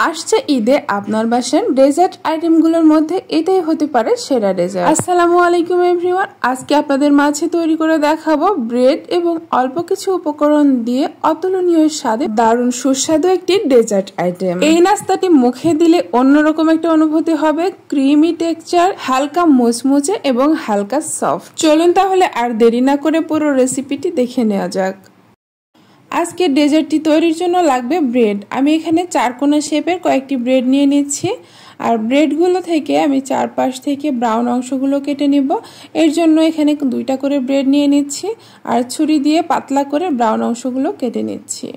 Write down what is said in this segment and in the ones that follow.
আসছে ঈদে আপনার বাসার ডেজার্ট আইটেমগুলোর মধ্যে এটাই হতে পারে সেরা ডেজার্ট। আসসালামু আলাইকুম এভরিওয়ান, আজকে আপনাদের মাঝে তৈরি করে দেখাবো ব্রেড এবং অল্প কিছু উপকরণ দিয়ে অতুলনীয় স্বাদে দারুণ সুস্বাদু একটি ডেজার্ট আইটেম। এই নাস্তাটি মুখে দিলে অন্যরকম একটা অনুভূতি হবে, ক্রিমি টেক্সচার, হালকা মুচমুচে এবং হালকা সফট। চলুন তাহলে আর দেরি না করে পুরো রেসিপিটি দেখে নেওয়া যাক। আজকে ডেজার্টটি তৈরির জন্য লাগবে ব্রেড। আমি এখানে চারকোনা শেপের কয়েকটি ব্রেড নিয়ে নিচ্ছি, আর ব্রেডগুলো থেকে আমি চারপাশ থেকে ব্রাউন অংশগুলো কেটে নিব। এর জন্য এখানে দুইটা করে ব্রেড নিয়ে নিচ্ছি আর ছুরি দিয়ে পাতলা করে ব্রাউন অংশগুলো কেটে নিচ্ছি।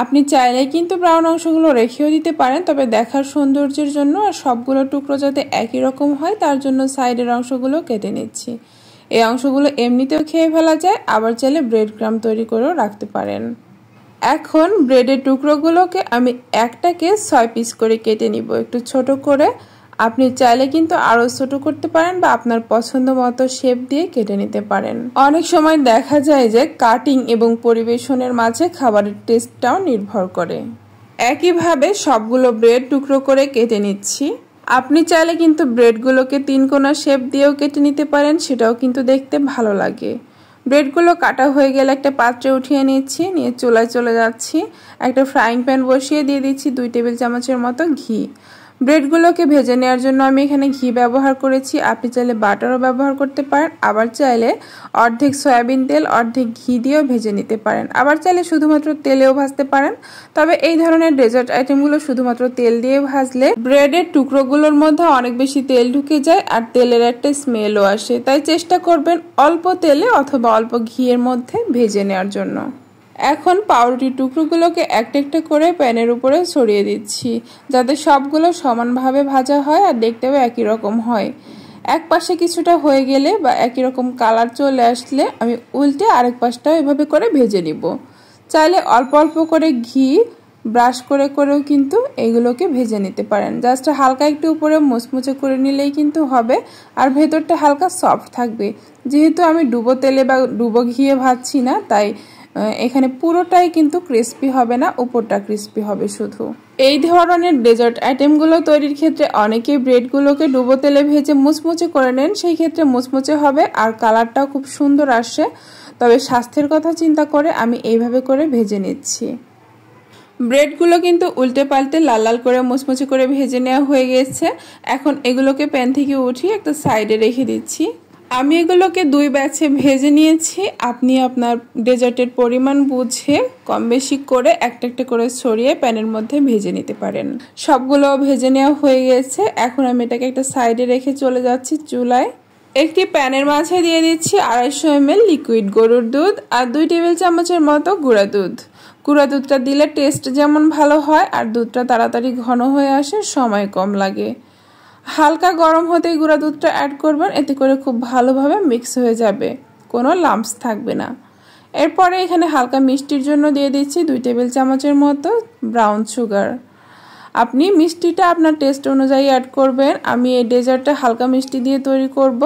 আপনি চাইলে কিন্তু ব্রাউন অংশগুলো রেখেও দিতে পারেন, তবে দেখার সৌন্দর্যের জন্য আর সবগুলো টুকরো যাতে একই রকম হয় তার জন্য সাইডের অংশগুলো কেটে নিচ্ছি। এই অংশগুলো এমনিতেও খেয়ে ফেলা যায়, আবার চাইলে ব্রেড ক্রাম্ব তৈরি করেও রাখতে পারেন। এখন ব্রেডের টুকরোগুলোকে আমি একটাকে 6 পিস করে কেটে নিব, একটু ছোট করে। আপনি চাইলে কিন্তু আরো ছোট করতে পারেন বা আপনার পছন্দ মতো শেপ দিয়ে কেটে নিতে পারেন। অনেক সময় দেখা যায় যে কাটিং এবং পরিবেশনের মাঝে খাবারের টেস্টটাও নির্ভর করে। একইভাবে সবগুলো ব্রেড টুকরো করে কেটে নিচ্ছি। আপনি চাইলে কিন্তু ব্রেডগুলোকে 3 কোণা শেপ দিয়েও কেটে নিতে পারেন, সেটাও কিন্তু দেখতে ভালো লাগে। ব্রেডগুলো কাটা হয়ে গেলে একটা পাত্রে উঠিয়ে নিচ্ছি, নিয়ে চুলায় চলে যাচ্ছি। একটা ফ্রাইং প্যান বসিয়ে দিয়ে দিচ্ছি 2 টেবিল চামচের মতো ঘি। ব্রেডগুলোকে ভেজে নেওয়ার জন্য আমি এখানে ঘি ব্যবহার করেছি, আপনি চাইলে বাটারও ব্যবহার করতে পারেন, আবার চাইলে অর্ধেক সয়াবিন তেল অর্ধেক ঘি দিয়েও ভেজে নিতে পারেন, আবার চাইলে শুধুমাত্র তেলেও ভাজতে পারেন। তবে এই ধরনের ডেজার্ট আইটেমগুলো শুধুমাত্র তেল দিয়ে ভাজলে ব্রেডের টুকরোগুলোর মধ্যে অনেক বেশি তেল ঢুকে যায় আর তেলের একটা স্মেলও আসে, তাই চেষ্টা করবেন অল্প তেলে অথবা অল্প ঘিয়ের মধ্যে ভেজে নেওয়ার জন্য। এখন পাউরুটির টুকরোগুলোকে একটা একটা করে প্যানের উপরে ছড়িয়ে দিচ্ছি, যাতে সবগুলো সমানভাবে ভাজা হয় আর দেখতেও একই রকম হয়। এক পাশে কিছুটা হয়ে গেলে বা একই রকম কালার চলে আসলে আমি উল্টে আরেক পাশটাও এভাবে করে ভেজে নিব। চাইলে অল্প অল্প করে ঘি ব্রাশ করে করেও কিন্তু এগুলোকে ভেজে নিতে পারেন। জাস্ট হালকা একটু উপরে মুচমুচে করে নিলেই কিন্তু হবে, আর ভেতরটা হালকা সফট থাকবে। যেহেতু আমি ডুবো তেলে বা ডুবো ঘিয়ে ভাজছি না, তাই এখানে পুরোটাই কিন্তু ক্রিস্পি হবে না, উপরটা ক্রিস্পি হবে শুধু। এই ধরনের ডেজার্ট আইটেমগুলো তৈরির ক্ষেত্রে অনেকেই ব্রেডগুলোকে ডুবো তেলে ভেজে মুচমুচে করে নেন, সেই ক্ষেত্রে মুচমুচে হবে আর কালারটাও খুব সুন্দর আসে। তবে স্বাস্থ্যের কথা চিন্তা করে আমি এইভাবে করে ভেজে নিচ্ছি। ব্রেডগুলো কিন্তু উল্টে পাল্টে লাল লাল করে মুচমুচে করে ভেজে নেওয়া হয়ে গেছে। এখন এগুলোকে প্যান থেকে উঠিয়ে একটা সাইডে রেখে দিচ্ছি। আমি এগুলোকে 2 ব্যাচে ভেজে নিয়েছি। আপনি আপনার ডেজার্টের পরিমাণ বুঝে কম বেশি করে একটা একটা করে ছড়িয়ে প্যানের মধ্যে ভেজে নিতে পারেন। সবগুলো ভেজে নেওয়া হয়ে গেছে। এখন আমি এটাকে একটা সাইডে রেখে চলে যাচ্ছি চুলায়। একটি প্যানের মাঝে দিয়ে দিচ্ছি 250 ml লিকুইড গরুর দুধ আর 2 টেবিল চামচের মতো গুঁড়া দুধ। গুঁড়া দুধটা দিলে টেস্ট যেমন ভালো হয় আর দুধটা তাড়াতাড়ি ঘন হয়ে আসে, সময় কম লাগে। হালকা গরম হতেই গুঁড়া দুধটা অ্যাড করবেন, এতে করে খুব ভালোভাবে মিক্স হয়ে যাবে, কোনো লাম্পস থাকবে না। এরপরে এখানে হালকা মিষ্টির জন্য দিয়ে দিচ্ছি 2 টেবিল চামচের মতো ব্রাউন সুগার। আপনি মিষ্টিটা আপনার টেস্ট অনুযায়ী অ্যাড করবেন। আমি এই ডেজার্টটা হালকা মিষ্টি দিয়ে তৈরি করব,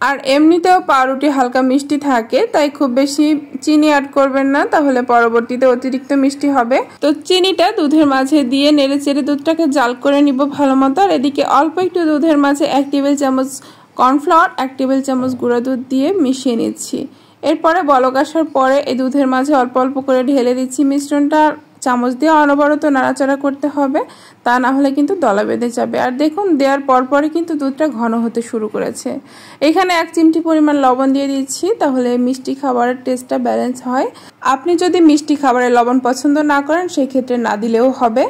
আর এমনিতেও পাউরুটি হালকা মিষ্টি থাকে, তাই খুব বেশি চিনি অ্যাড করবেন না, তাহলে পরবর্তীতে অতিরিক্ত মিষ্টি হবে। তো চিনিটা দুধের মাঝে দিয়ে নেড়ে চেড়ে দুধটাকে জাল করে নিব ভালো মতো। আর এদিকে অল্প একটু দুধের মাঝে 1 টেবিল চামচ কর্নফ্লাওয়ার 1 টেবিল চামচ গুঁড়া দুধ দিয়ে মিশিয়ে নিচ্ছি। এরপরে বলক আসার পরে এই দুধের মাঝে অল্প অল্প করে ঢেলে দিচ্ছি মিশ্রণটা। চামচ দিয়ে অনবরত নাড়াচাড়া করতে হবে, তা না হলে কিন্তু দলা বেঁধে যাবে। আর দেখুন দেওয়ার পরপরই কিন্তু দুধটা ঘন হতে শুরু করেছে। এখানে 1 চিমটি পরিমাণ লবণ দিয়ে দিচ্ছি, তাহলে মিষ্টি খাবারের টেস্টটা ব্যালেন্স হয়। আপনি যদি মিষ্টি খাবারে লবণ পছন্দ না করেন সেই ক্ষেত্রে না দিলেও হবে।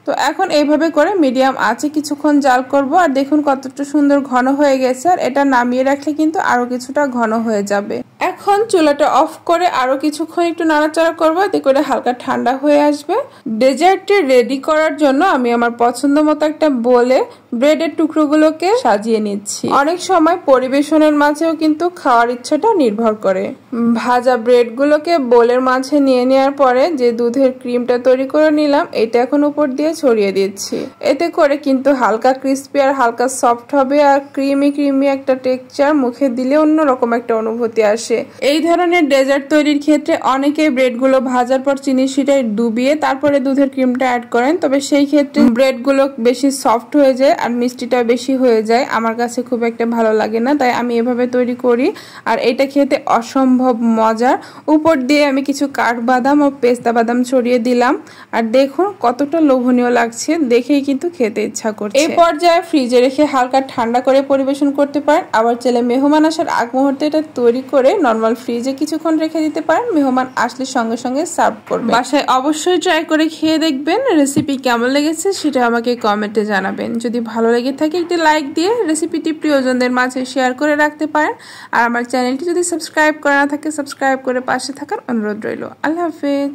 তো এখন এইভাবে করে মিডিয়াম আঁচে কিছুক্ষণ জাল করব। আর দেখুন কতটা সুন্দর ঘন হয়ে গেছে, আর এটা নামিয়ে রাখলে কিন্তু আরো কিছুটা ঘন হয়ে যাবে। এখন চুলাটা অফ করে আরো কিছুক্ষণ একটু নাড়াচাড়া করবো, এতে করে হালকা ঠান্ডা হয়ে আসবে। ডেজার্টটি রেডি করার জন্য আমি আমার পছন্দ মতো একটা বোলে ব্রেডের টুকরোগুলোকে সাজিয়ে নিচ্ছি। অনেক সময় পরিবেশনের মাঝেও কিন্তু খাওয়ার ইচ্ছাটা নির্ভর করে। ভাজা ব্রেডগুলোকে বোলের মাঝে নিয়ে নেওয়ার পরে যে দুধের ক্রিমটা তৈরি করে নিলাম, এটা এখন উপর দিয়ে ছড়িয়ে দিচ্ছি। এতে করে কিন্তু হালকা ক্রিস্পি আর হালকা সফট হবে, আর ক্রিমি ক্রিমি একটা টেক্সচার, মুখে দিলে অন্যরকম একটা অনুভূতি আসে। বসে। এই ধরনের ডেজার্ট তৈরির ক্ষেত্রে অনেকেই ব্রেডগুলো ভাজার পর চিনি শিরায় ডুবিয়ে তারপরে দুধের ক্রিমটা অ্যাড করেন, তবে সেই ক্ষেত্রে ব্রেডগুলো বেশি সফট হয়ে যায় আর মিষ্টিটা বেশি হয়ে যায়। আমার কাছে খুব একটা ভালো লাগে না, তাই আমি এভাবে তৈরি করি। আর এটা খেতে অসম্ভব মজার। উপর দিয়ে আমি কিছু কাঠবাদাম ও পেস্তা বাদাম ছড়িয়ে দিলাম। আর দেখুন কতটা লোভনীয় লাগছে, দেখেই কিন্তু খেতে ইচ্ছা করছে। এই পর্যায়ে ফ্রিজে রেখে হালকা ঠান্ডা করে পরিবেশন করতে পারেন। আবার চাইলে মেহমান আসার আগ মুহূর্তে এটা তৈরি করে নর্মাল ফ্রিজে কিছুক্ষণ রেখে দিতে পারেন। মেহমান আসলে সঙ্গে সঙ্গে সার্ভ করবেন। বাসায় অবশ্যই ট্রাই করে খেয়ে দেখবেন। রেসিপি কেমন লেগেছে সেটা আমাকে কমেন্টে জানাবেন। যদি ভালো লেগে থাকে একটি লাইক দিয়ে রেসিপিটি প্রিয়জনদের মাঝে শেয়ার করে রাখতে পারেন। আর আমার চ্যানেলটি যদি সাবস্ক্রাইব করা না থাকে সাবস্ক্রাইব করে পাশে থাকার অনুরোধ রইল। আল্লাহ হাফেজ।